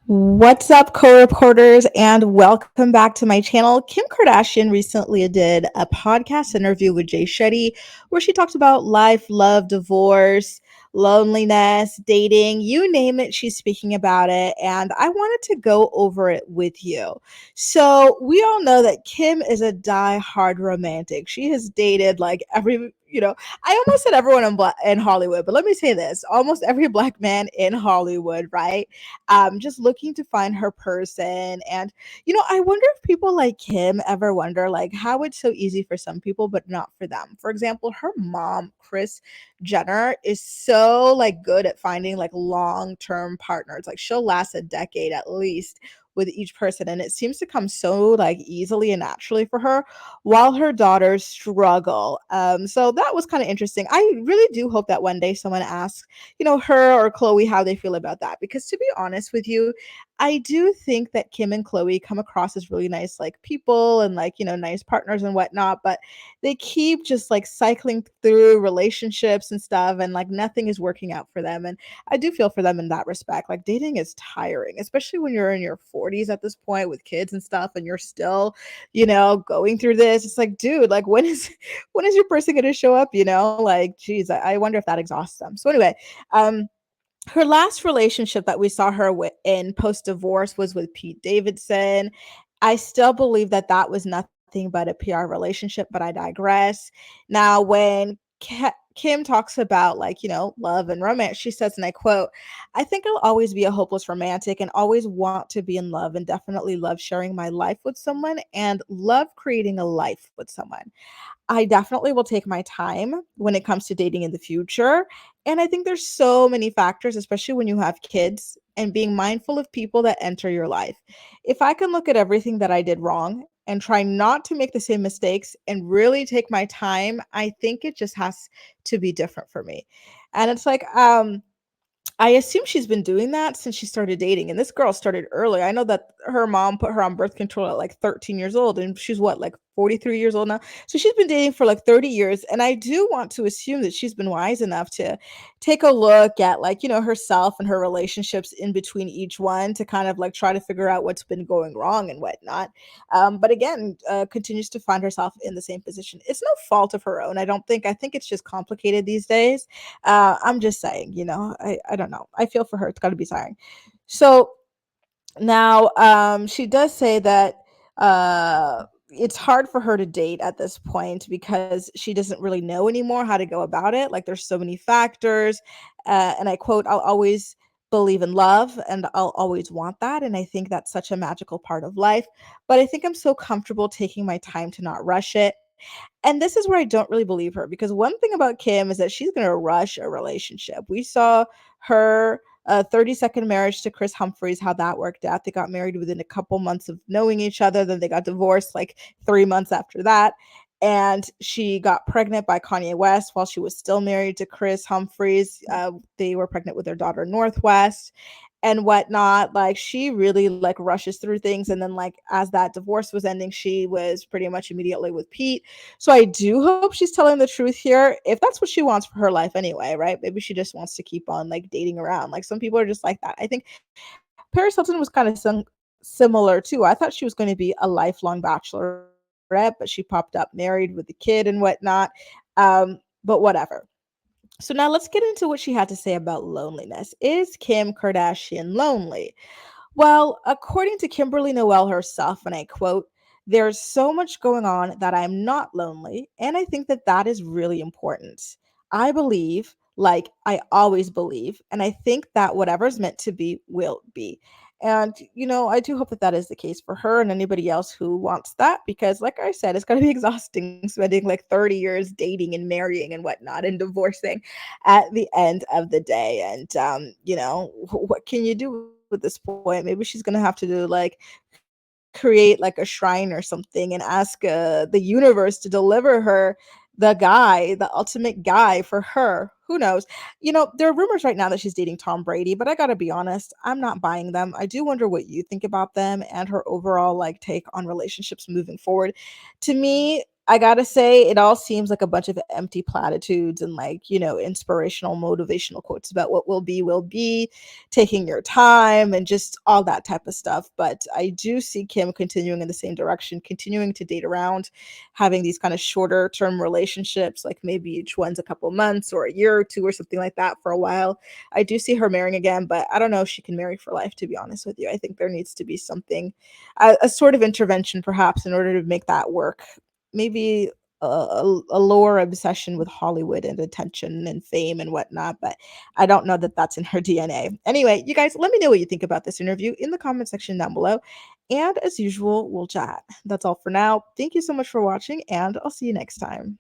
What's up, co-reporters, and welcome back to my channel. Kim Kardashian recently did a podcast interview with Jay Shetty where she talked about life, love, divorce, loneliness, dating, you name it, she's speaking about it. And I wanted to go over it with you. So, we all know that Kim is a die-hard romantic. She has dated like I almost said everyone in Hollywood, but let me say this almost every black man in Hollywood, right? Just looking to find her person. And, I wonder if people like him ever wonder, like, how it's so easy for some people, but not for them. For example, her mom, Chris Jenner, is so like good at finding like long-term partners. Like she'll last a decade at least with each person, and it seems to come so like easily and naturally for her while her daughters struggle. So that was kind of interesting. I really do hope that one day someone asks, her or Chloe how they feel about that. Because to be honest with you, I do think that Kim and Chloe come across as really nice, like people and like, nice partners and whatnot, but they keep just like cycling through relationships and stuff, and like nothing is working out for them. And I do feel for them in that respect. Like dating is tiring, especially when you're in your 40s at this point with kids and stuff, and you're still, going through this. It's like, dude, like when is your person gonna show up? Like, geez, I wonder if that exhausts them. So anyway, um, her last relationship that we saw her in post divorce was with Pete Davidson. I still believe that that was nothing but a PR relationship, but I digress. Now, when Kim talks about like, love and romance, she says, and I quote, I think I'll always be a hopeless romantic and always want to be in love and definitely love sharing my life with someone and love creating a life with someone. I definitely will take my time when it comes to dating in the future. And I think there's so many factors, especially when you have kids and being mindful of people that enter your life. If I can look at everything that I did wrong and try not to make the same mistakes and really take my time, I think it just has to be different for me. And it's like, I assume she's been doing that since she started dating, and this girl started early. I know that her mom put her on birth control at like 13 years old, and she's what, like 43 years old now? So she's been dating for like 30 years. And I do want to assume that she's been wise enough to take a look at like, herself and her relationships in between each one to kind of like try to figure out what's been going wrong and whatnot. But again, continues to find herself in the same position. It's no fault of her own, I don't think. I think it's just complicated these days. I'm just saying, I don't know. I feel for her. It's got to be tiring. So now, she does say that it's hard for her to date at this point because she doesn't really know anymore how to go about it. Like there's so many factors, and I quote, "I'll always believe in love, and I'll always want that." And I think that's such a magical part of life. But I think I'm so comfortable taking my time to not rush it. And this is where I don't really believe her because one thing about Kim is that she's going to rush a relationship. We saw her 30-second marriage to Chris Humphries, how that worked out. They got married within a couple months of knowing each other. Then they got divorced like 3 months after that. And she got pregnant by Kanye West while she was still married to Chris Humphries. They were pregnant with their daughter, Northwest, and whatnot. Like she really like rushes through things. And then like as that divorce was ending, she was pretty much immediately with Pete. So I do hope she's telling the truth here. If that's what she wants for her life anyway, right? Maybe she just wants to keep on like dating around. Like some people are just like that. I think Paris Hilton was kind of similar too. I thought she was going to be a lifelong bachelorette, but she popped up married with the kid and whatnot. But whatever. So now let's get into what she had to say about loneliness. Is Kim Kardashian lonely? Well, according to Kimberly Noel herself, and I quote, there's so much going on that I'm not lonely. And I think that that is really important. I believe, like I always believe, and I think that whatever's meant to be will be. And, I do hope that that is the case for her and anybody else who wants that, because, like I said, it's going to be exhausting spending like 30 years dating and marrying and whatnot and divorcing at the end of the day. And, what can you do at this point? Maybe she's gonna have to do like create like a shrine or something and ask the universe to deliver her the guy, the ultimate guy for her. Who knows? There are rumors right now that she's dating Tom Brady, but I gotta be honest, I'm not buying them. I do wonder what you think about them and her overall like take on relationships moving forward. To me, I gotta say, it all seems like a bunch of empty platitudes and like, inspirational, motivational quotes about what will be, taking your time and just all that type of stuff. But I do see Kim continuing in the same direction, continuing to date around, having these kind of shorter term relationships, like maybe each one's a couple months or a year or two or something like that for a while. I do see her marrying again, but I don't know if she can marry for life, to be honest with you. I think there needs to be something, a sort of intervention perhaps in order to make that work. Maybe a lower obsession with Hollywood and attention and fame and whatnot, but I don't know that that's in her DNA. Anyway, you guys, let me know what you think about this interview in the comment section down below. And as usual, we'll chat. That's all for now. Thank you so much for watching, and I'll see you next time.